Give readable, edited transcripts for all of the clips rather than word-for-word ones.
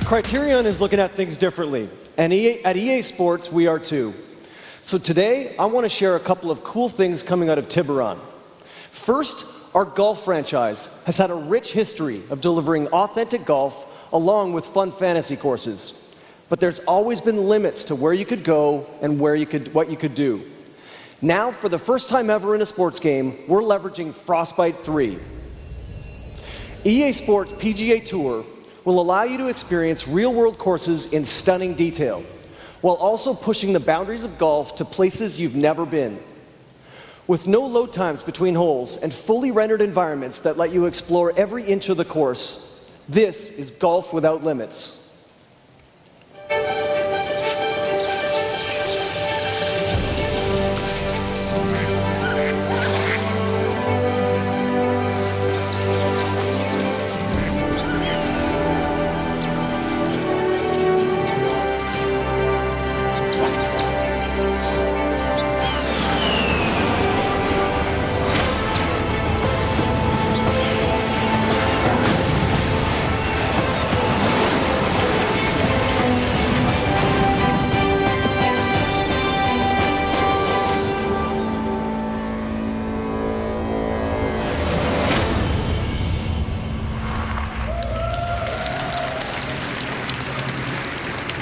Criterion is looking at things differently, and at EA Sports, we are too. So today, I want to share a couple of cool things coming out of Tiburon. First, our golf franchise has had a rich history of delivering authentic golf along with fun fantasy courses. But there's always been limits to where you could go and what you could do. Now, for the first time ever in a sports game, we're leveraging Frostbite 3. EA Sports PGA Tour will allow you to experience real-world courses in stunning detail, while also pushing the boundaries of golf to places you've never been. With no load times between holes and fully rendered environments that let you explore every inch of the course, this is golf without limits.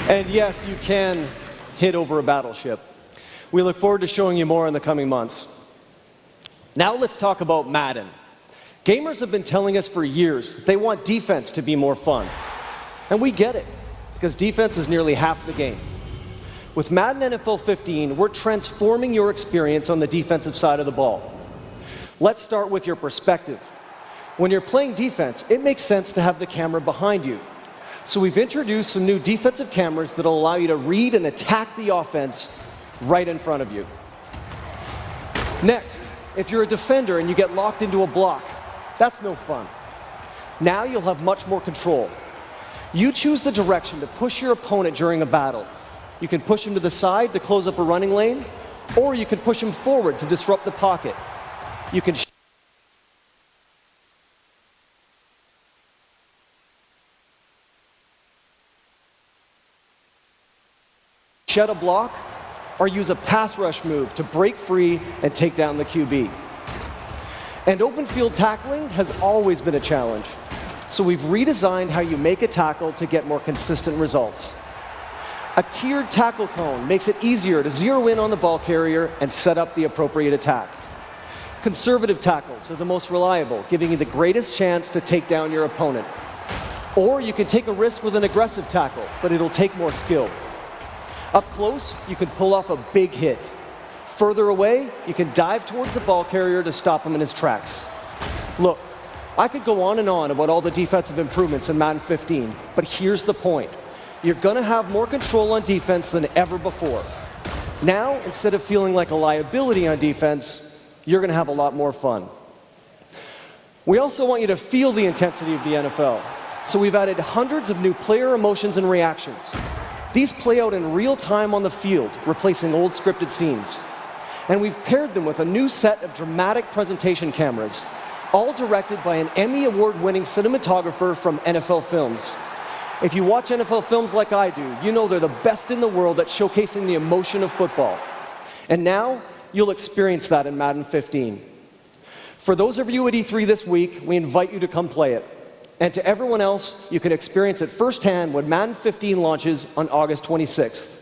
And yes, you can hit over a battleship. We look forward to showing you more in the coming months. Now let's talk about Madden. Gamers have been telling us for years they want defense to be more fun. And we get it, because defense is nearly half the game. With Madden NFL 15, we're transforming your experience on the defensive side of the ball. Let's start with your perspective. When you're playing defense, it makes sense to have the camera behind you. So we've introduced some new defensive cameras that will allow you to read and attack the offense right in front of you. Next, if you're a defender and you get locked into a block, that's no fun. Now you'll have much more control. You choose the direction to push your opponent during a battle. You can push him to the side to close up a running lane, or you can push him forward to disrupt the pocket. You can shed a block, or use a pass rush move to break free and take down the QB. And open field tackling has always been a challenge, so we've redesigned how you make a tackle to get more consistent results. A tiered tackle cone makes it easier to zero in on the ball carrier and set up the appropriate attack. Conservative tackles are the most reliable, giving you the greatest chance to take down your opponent. Or you can take a risk with an aggressive tackle, but it'll take more skill. Up close, you can pull off a big hit. Further away, you can dive towards the ball carrier to stop him in his tracks. Look, I could go on and on about all the defensive improvements in Madden 15, but here's the point. You're going to have more control on defense than ever before. Now, instead of feeling like a liability on defense, you're going to have a lot more fun. We also want you to feel the intensity of the NFL, so we've added hundreds of new player emotions and reactions. These play out in real time on the field, replacing old scripted scenes. And we've paired them with a new set of dramatic presentation cameras, all directed by an Emmy Award-winning cinematographer from NFL Films. If you watch NFL films like I do, you know they're the best in the world at showcasing the emotion of football. And now, you'll experience that in Madden 15. For those of you at E3 this week, we invite you to come play it. And to everyone else, you can experience it firsthand when Madden 15 launches on August 26th.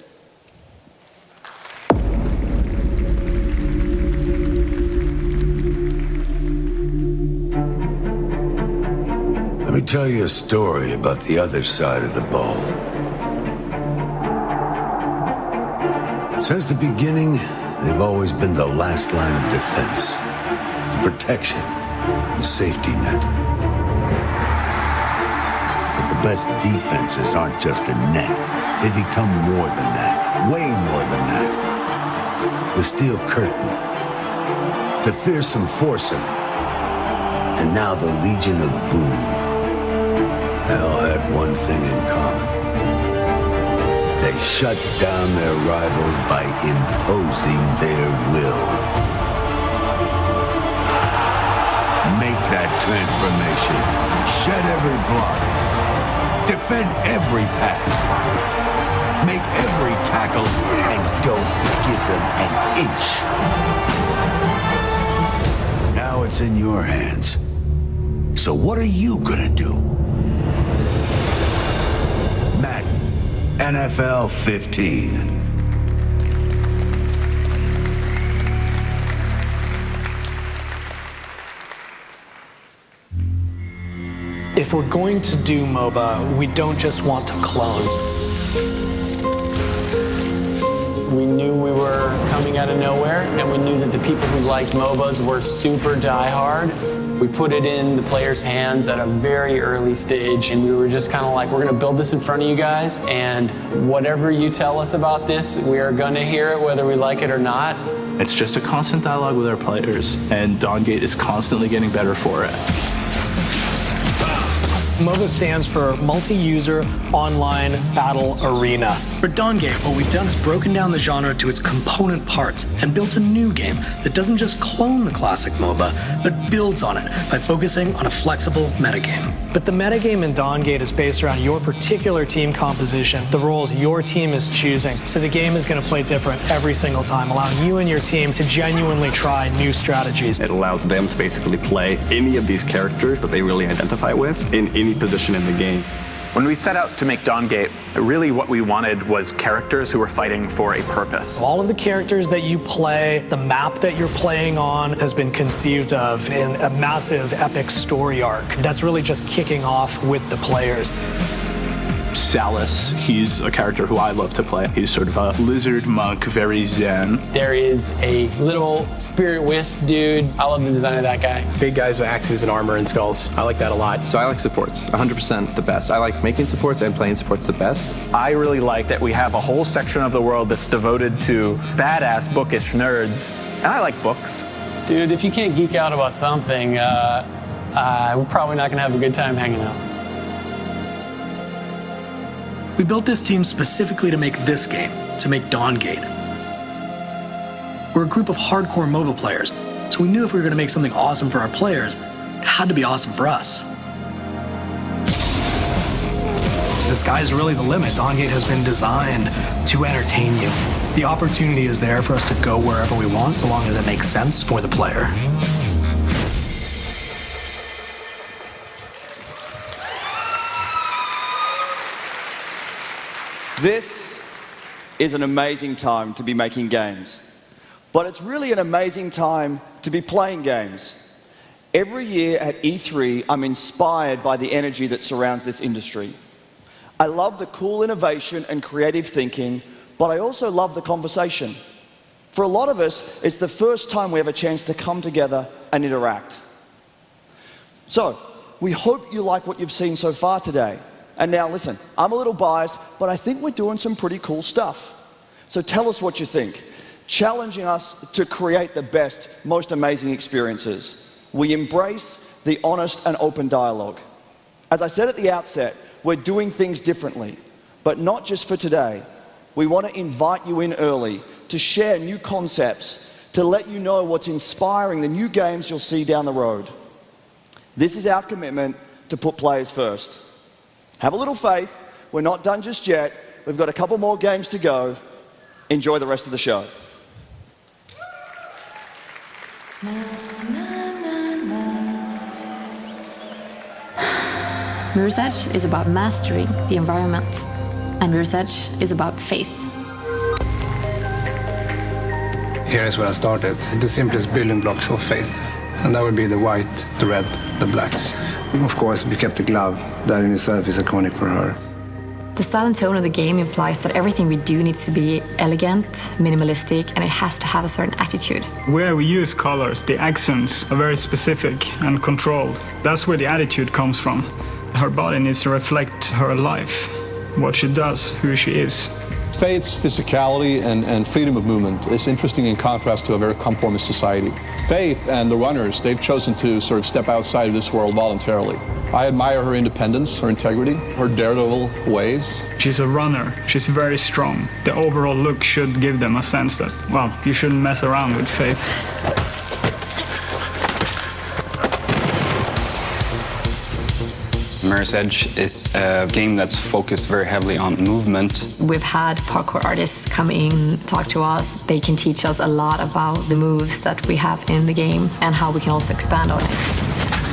Let me tell you a story about the other side of the ball. Since the beginning, they've always been the last line of defense, the protection, the safety net. The best defenses aren't just a net. They become more than that, way more than that. The steel curtain, the fearsome foursome, and now the Legion of Boom. They all had one thing in common. They shut down their rivals by imposing their will. transformation. Shed every block. Defend every pass. Make every tackle and don't give them an inch. Now it's in your hands. So what are you gonna do? Madden, NFL 15. If we're going to do MOBA, we don't just want to clone. We knew we were coming out of nowhere, and we knew that the people who liked MOBAs were super diehard. We put it in the players' hands at a very early stage, and we were just kind of like, we're going to build this in front of you guys, and whatever you tell us about this, we are going to hear it whether we like it or not. It's just a constant dialogue with our players, and Dawngate is constantly getting better for it. MOBA stands for Multi-User Online Battle Arena. For Dawngate, what we've done is broken down the genre to its component parts and built a new game that doesn't just clone the classic MOBA, but builds on it by focusing on a flexible metagame. But the metagame in Dawngate is based around your particular team composition, the roles your team is choosing. So the game is going to play different every single time, allowing you and your team to genuinely try new strategies. It allows them to basically play any of these characters that they really identify with in any position in the game. When we set out to make Dawngate, really what we wanted was characters who were fighting for a purpose. All of the characters that you play, the map that you're playing on has been conceived of in a massive epic story arc that's really just kicking off with the players. Salus, he's a character who I love to play. He's sort of a lizard monk, very zen. There is a little spirit wisp dude. I love the design of that guy. Big guys with axes and armor and skulls. I like that a lot. So I like supports, 100% the best. I like making supports and playing supports the best. I really like that we have a whole section of the world that's devoted to badass, bookish nerds. And I like books. Dude, if you can't geek out about something, we're probably not gonna have a good time hanging out. We built this team specifically to make this game, to make Dawngate. We're a group of hardcore MOBA players, so we knew if we were going to make something awesome for our players, it had to be awesome for us. The sky's really the limit. Dawngate has been designed to entertain you. The opportunity is there for us to go wherever we want, so long as it makes sense for the player. This is an amazing time to be making games, but it's really an amazing time to be playing games. Every year at E3, I'm inspired by the energy that surrounds this industry. I love the cool innovation and creative thinking, but I also love the conversation. For a lot of us, it's the first time we have a chance to come together and interact. So, we hope you like what you've seen so far today. And now listen, I'm a little biased, but I think we're doing some pretty cool stuff. So tell us what you think, challenging us to create the best, most amazing experiences. We embrace the honest and open dialogue. As I said at the outset, we're doing things differently, but not just for today. We want to invite you in early to share new concepts, to let you know what's inspiring the new games you'll see down the road. This is our commitment to put players first. Have a little faith, we're not done just yet. We've got a couple more games to go. Enjoy the rest of the show. Mirror's Edge is about mastering the environment, and Mirror's Edge is about faith. Here is where I started. The simplest building blocks of faith. And that would be the white, the red, the blacks. Of course, we kept the glove. That in itself is iconic for her. The style and tone of the game implies that everything we do needs to be elegant, minimalistic, and it has to have a certain attitude. Where we use colors, the accents are very specific and controlled. That's where the attitude comes from. Her body needs to reflect her life, what she does, who she is. Faith's physicality and freedom of movement is interesting in contrast to a very conformist society. Faith and the runners, they've chosen to sort of step outside of this world voluntarily. I admire her independence, her integrity, her daredevil ways. She's a runner. She's very strong. The overall look should give them a sense that, well, you shouldn't mess around with Faith. Mirror's Edge is a game that's focused very heavily on movement. We've had parkour artists come in, talk to us. They can teach us a lot about the moves that we have in the game and how we can also expand on it.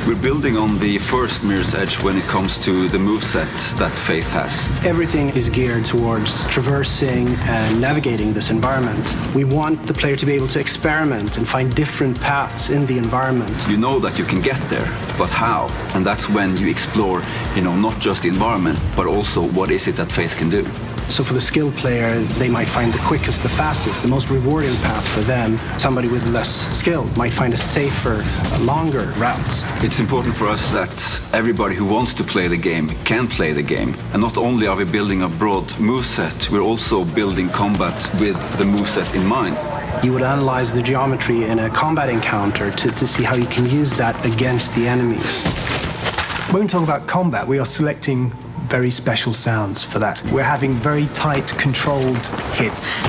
We're building on the first Mirror's Edge when it comes to the moveset that Faith has. Everything is geared towards traversing and navigating this environment. We want the player to be able to experiment and find different paths in the environment. You know that you can get there, but how? And that's when you explore, not just the environment, but also what is it that Faith can do. So for the skilled player, they might find the quickest, the fastest, the most rewarding path for them. Somebody with less skill might find a safer, longer route. It's important for us that everybody who wants to play the game can play the game. And not only are we building a broad moveset, we're also building combat with the moveset in mind. You would analyze the geometry in a combat encounter to see how you can use that against the enemies. When we talk about combat, we are selecting very special sounds for that. We're having very tight, controlled hits.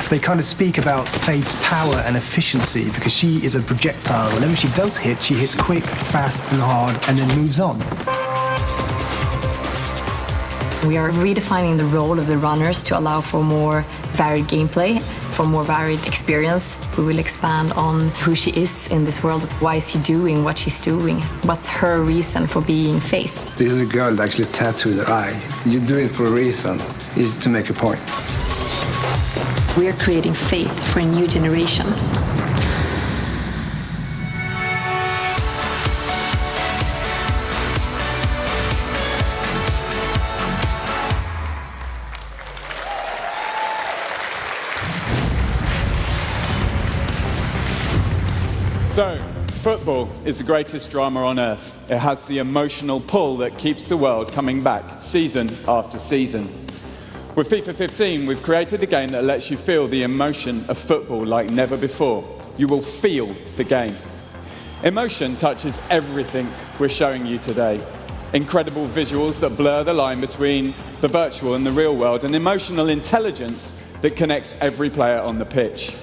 They kind of speak about Faith's power and efficiency because she is a projectile. Whenever she does hit, she hits quick, fast and hard and then moves on. We are redefining the role of the runners to allow for more varied gameplay, for more varied experience. We will expand on who she is in this world. Why is she doing what she's doing? What's her reason for being Faith? This is a girl that actually tattooed her eye. You do it for a reason, is to make a point. We are creating Faith for a new generation. So, football is the greatest drama on earth. It has the emotional pull that keeps the world coming back season after season. With FIFA 15, we've created a game that lets you feel the emotion of football like never before. You will feel the game. Emotion touches everything we're showing you today. Incredible visuals that blur the line between the virtual and the real world, and emotional intelligence that connects every player on the pitch.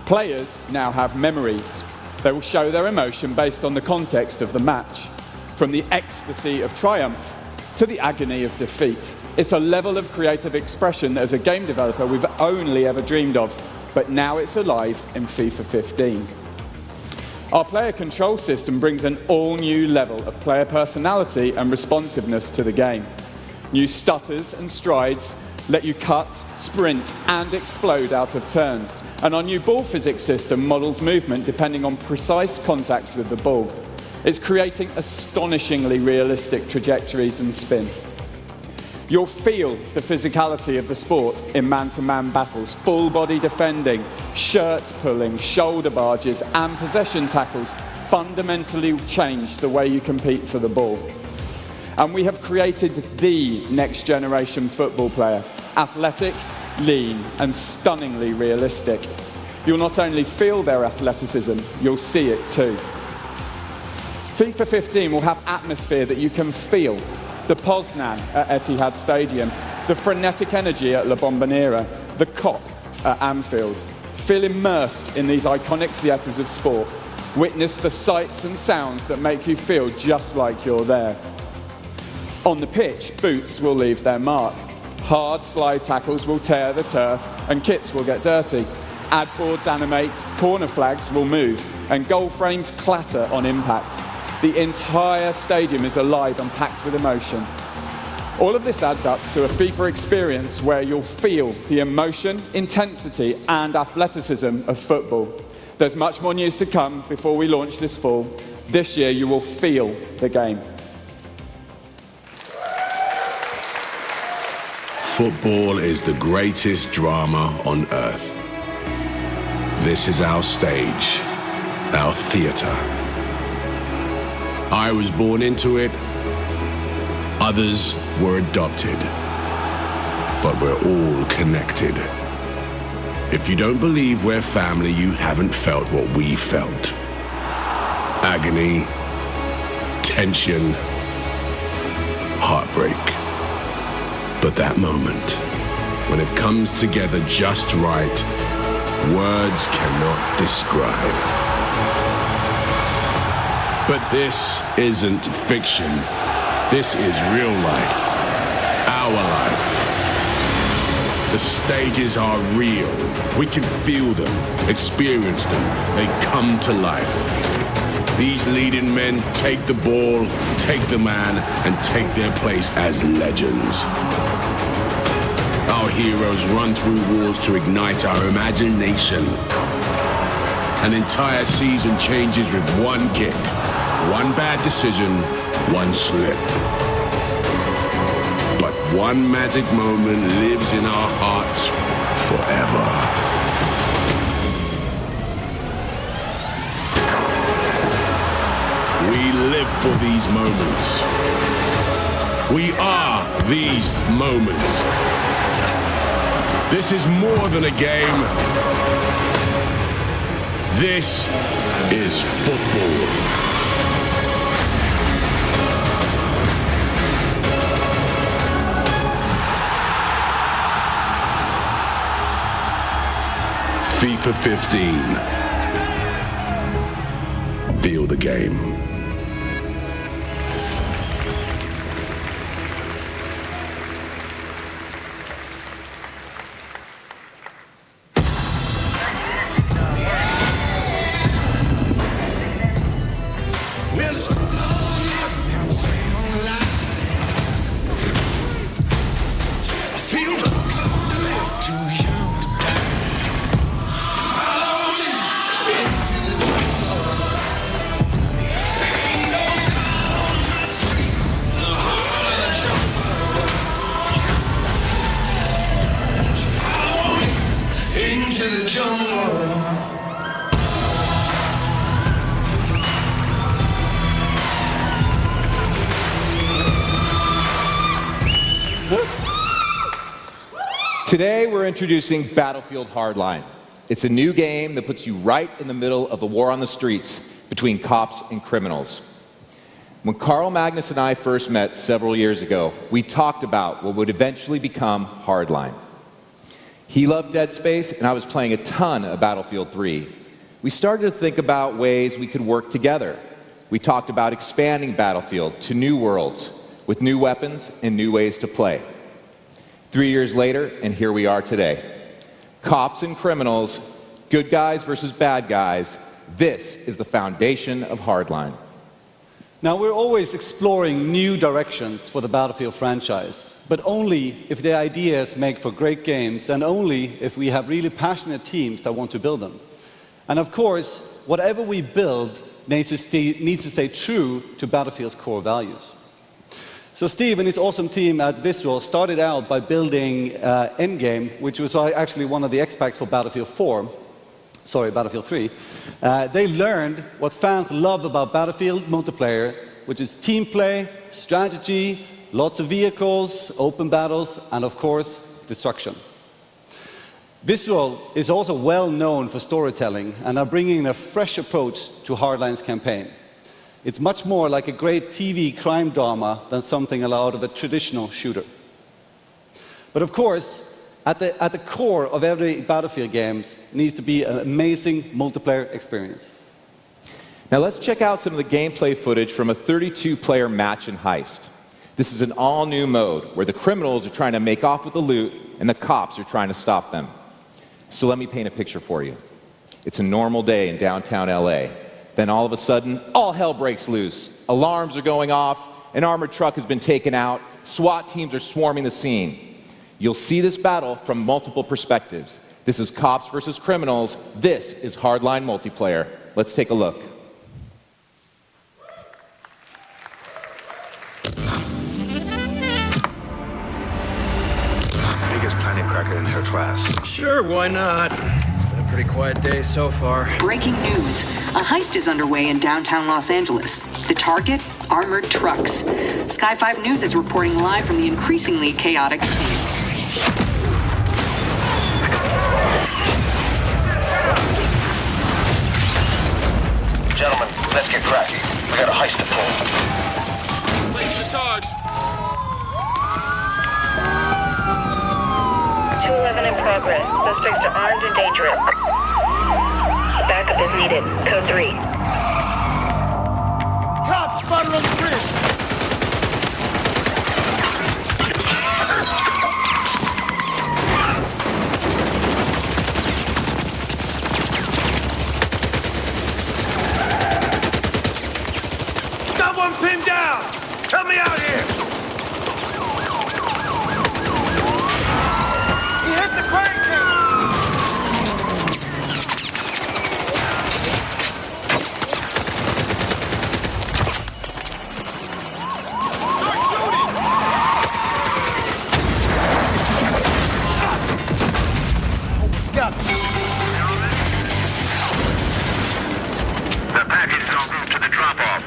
Players now have memories. They will show their emotion based on the context of the match, from the ecstasy of triumph to the agony of defeat. It's a level of creative expression that as a game developer we've only ever dreamed of, but now it's alive in FIFA 15. Our player control system brings an all-new level of player personality and responsiveness to the game. New stutters and strides let you cut, sprint, and explode out of turns. And our new ball physics system models movement depending on precise contacts with the ball. It's creating astonishingly realistic trajectories and spin. You'll feel the physicality of the sport in man-to-man battles, full-body defending, shirt pulling, shoulder barges, and possession tackles fundamentally change the way you compete for the ball. And we have created the next generation football player, athletic, lean, and stunningly realistic. You'll not only feel their athleticism, you'll see it too. FIFA 15 will have atmosphere that you can feel. The Poznan at Etihad Stadium, the frenetic energy at La Bombonera, the Kop at Anfield. Feel immersed in these iconic theatres of sport. Witness the sights and sounds that make you feel just like you're there. On the pitch, boots will leave their mark. Hard slide tackles will tear the turf and kits will get dirty. Ad boards animate, corner flags will move, and goal frames clatter on impact. The entire stadium is alive and packed with emotion. All of this adds up to a FIFA experience where you'll feel the emotion, intensity, and athleticism of football. There's much more news to come before we launch this fall. This year, you will feel the game. Football is the greatest drama on earth. This is our stage, our theater. I was born into it, others were adopted, but we're all connected. If you don't believe we're family, you haven't felt what we felt. Agony, tension, heartbreak. But that moment, when it comes together just right, words cannot describe. But this isn't fiction. This is real life. Our life. The stages are real. We can feel them, experience them. They come to life. These leading men take the ball, take the man, and take their place as legends. Our heroes run through walls to ignite our imagination. An entire season changes with one kick, one bad decision, one slip. But one magic moment lives in our hearts forever. We live for these moments. We are these moments. This is more than a game. This is football. FIFA 15. Feel the game. Today, we're introducing Battlefield Hardline. It's a new game that puts you right in the middle of the war on the streets between cops and criminals. When Carl Magnus and I first met several years ago, we talked about what would eventually become Hardline. He loved Dead Space, and I was playing a ton of Battlefield 3. We started to think about ways we could work together. We talked about expanding Battlefield to new worlds with new weapons and new ways to play. 3 years later, and here we are today. Cops and criminals, good guys versus bad guys, this is the foundation of Hardline. Now, we're always exploring new directions for the Battlefield franchise, but only if the ideas make for great games and only if we have really passionate teams that want to build them. And of course, whatever we build needs to stay true to Battlefield's core values. So Steve and his awesome team at Visual started out by building Endgame, which was actually one of the X-Packs for Battlefield 3. They learned what fans love about Battlefield multiplayer, which is team play, strategy, lots of vehicles, open battles, and of course, destruction. Visual is also well known for storytelling and are bringing a fresh approach to Hardline's campaign. It's much more like a great TV crime drama than something out of a traditional shooter. But of course, at the core of every Battlefield game needs to be an amazing multiplayer experience. Now let's check out some of the gameplay footage from a 32-player match and heist. This is an all-new mode where the criminals are trying to make off with the loot and the cops are trying to stop them. So let me paint a picture for you. It's a normal day in downtown LA. Then all of a sudden, all hell breaks loose. Alarms are going off, an armored truck has been taken out, SWAT teams are swarming the scene. You'll see this battle from multiple perspectives. This is cops versus criminals. This is Hardline multiplayer. Let's take a look. Biggest planet cracker in her class. Sure, why not? Pretty quiet day so far. Breaking news. A heist is underway in downtown Los Angeles. The target? Armored trucks. Sky 5 News is reporting live from the increasingly chaotic scene. Gentlemen, let's get cracking. We got a heist to pull. Place the charge. 211 in progress. Suspects are armed and dangerous. Backup is needed. Code 3. pinned down! Help me out here! He hit the crane king! Start shooting! Almost got me. The package is en route to the drop-off.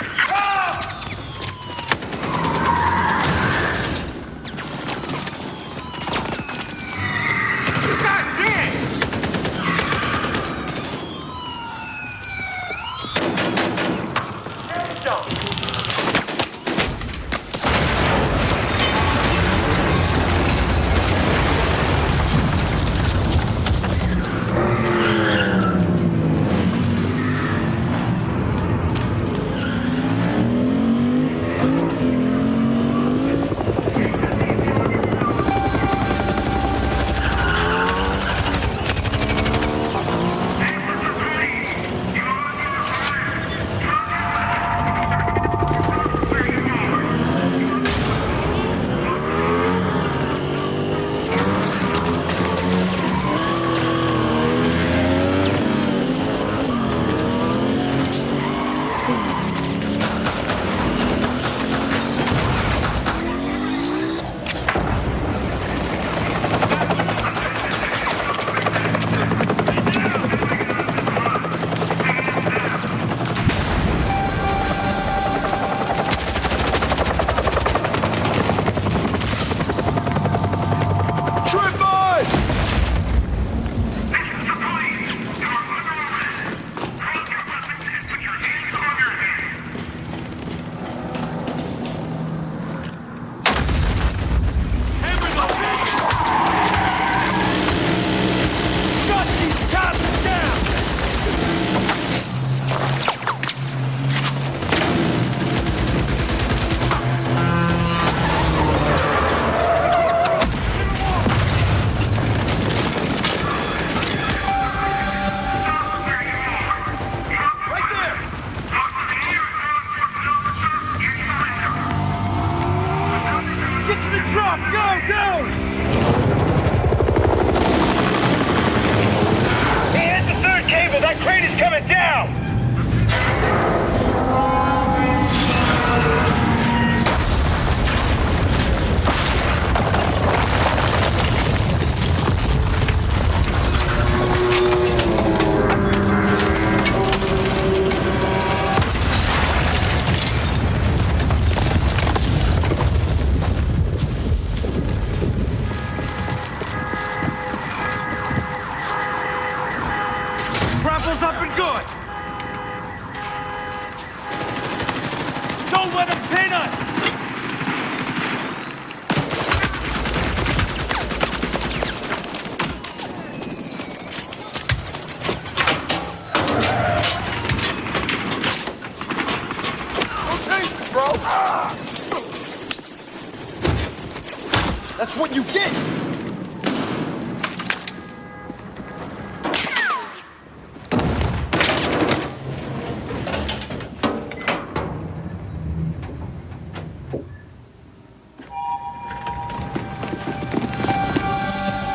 That's what you get!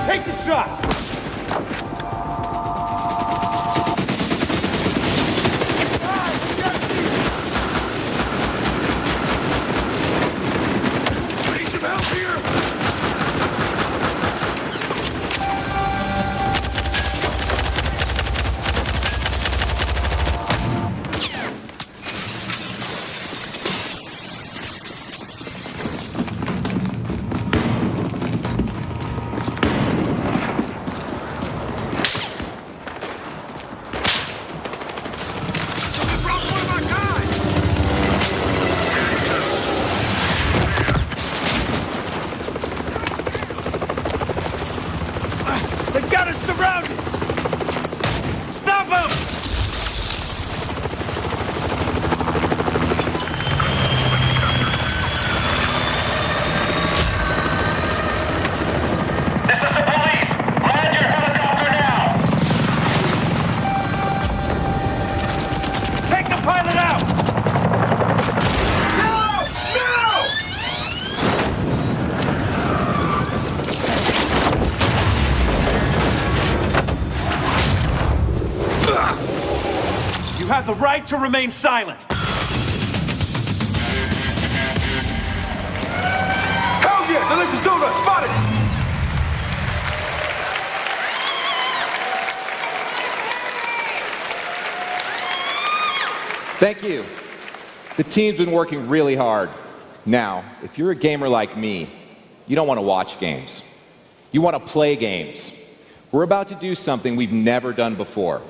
Take the shot! Need some help here! You have the right to remain silent. Hell yeah! Delicious donut! Spotted! Thank you. The team's been working really hard. Now, if you're a gamer like me, you don't want to watch games. You want to play games. We're about to do something we've never done before.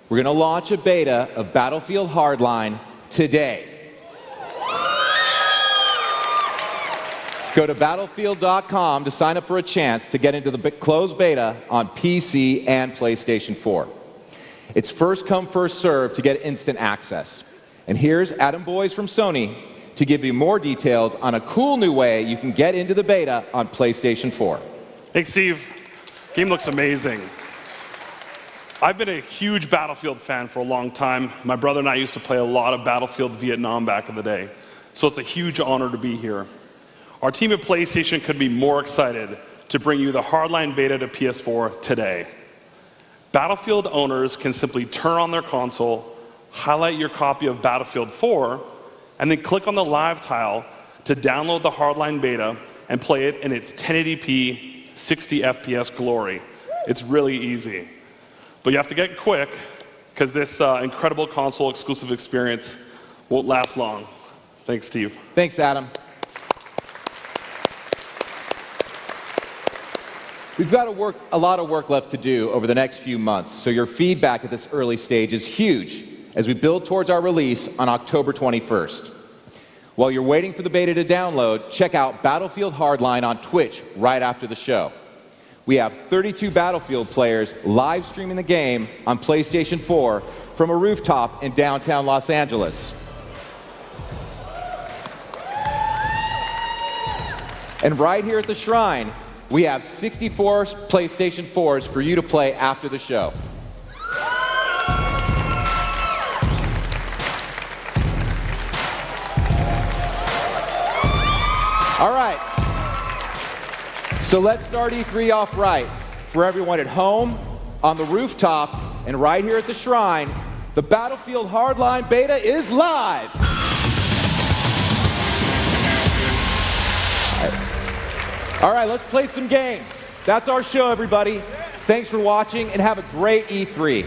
We're going to launch a beta of Battlefield Hardline today. Go to battlefield.com to sign up for a chance to get into the closed beta on PC and PlayStation 4. It's first come, first served to get instant access. And here's Adam Boyes from Sony to give you more details on a cool new way you can get into the beta on PlayStation 4. Thanks, Steve. Game looks amazing. I've been a huge Battlefield fan for a long time. My brother and I used to play a lot of Battlefield Vietnam back in the day. So it's a huge honor to be here. Our team at PlayStation couldn't be more excited to bring you the Hardline beta to PS4 today. Battlefield owners can simply turn on their console, highlight your copy of Battlefield 4, and then click on the live tile to download the Hardline beta and play it in its 1080p 60 FPS glory. It's really easy. But you have to get quick, because this incredible console exclusive experience won't last long. Thanks, Steve. Thanks, Adam. We've got a lot of work left to do over the next few months, so your feedback at this early stage is huge as we build towards our release on October 21st. While you're waiting for the beta to download, check out Battlefield Hardline on Twitch right after the show. We have 32 Battlefield players live streaming the game on PlayStation 4 from a rooftop in downtown Los Angeles. And right here at the Shrine, we have 64 PlayStation 4s for you to play after the show. All right. So let's start E3 off right. For everyone at home, on the rooftop, and right here at the Shrine, the Battlefield Hardline beta is live. All right, let's play some games. That's our show, everybody. Thanks for watching, and have a great E3.